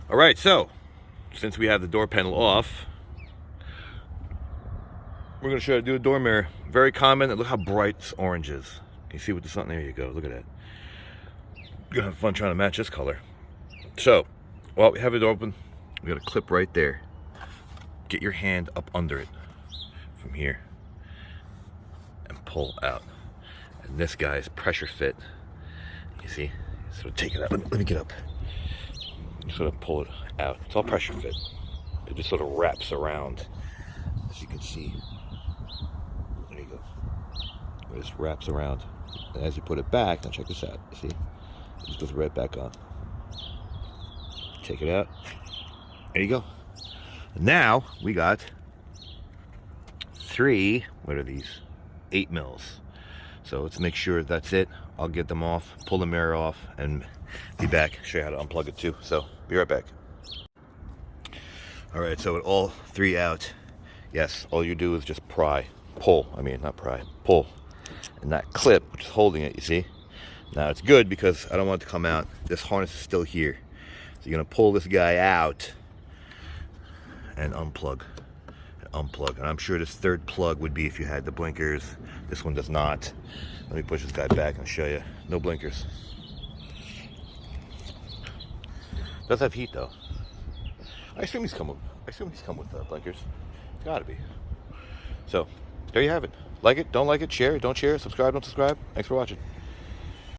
All right, so since we have the door panel off, we're going to show you how to do a door mirror. Very common, and look how bright this orange is. Can you see with the sun? There you go, look at that. You're going to have fun trying to match this color. So, while we have it open, we got a clip right there. Get your hand up under it from here and pull out. And this guy's pressure fit. You see? So take it out. Let me get up. You sort of pull it out. It's all pressure fit. It just sort of wraps around, as you can see. There you go. It just wraps around. And as you put it back, now check this out. See? It just goes right back on. Take it out. There you go. Now we got 3, what are these? 8 mils. So let's make sure that's it. I'll get them off, pull the mirror off, and be back. Show you how to unplug it too. So be right back. All right, so with all 3 out, yes, all you do is just pull, and that clip, which is holding it, you see? Now it's good because I don't want it to come out. This harness is still here. So you're gonna pull this guy out and unplug. And I'm sure this 3rd plug would be if you had the blinkers. This one does not. Let me push this guy back and show you. No blinkers. Does have heat though. I assume he's come with blinkers. It's gotta be. So there you have it. Like it, don't like it, share it, don't share it, subscribe, don't subscribe. Thanks for watching.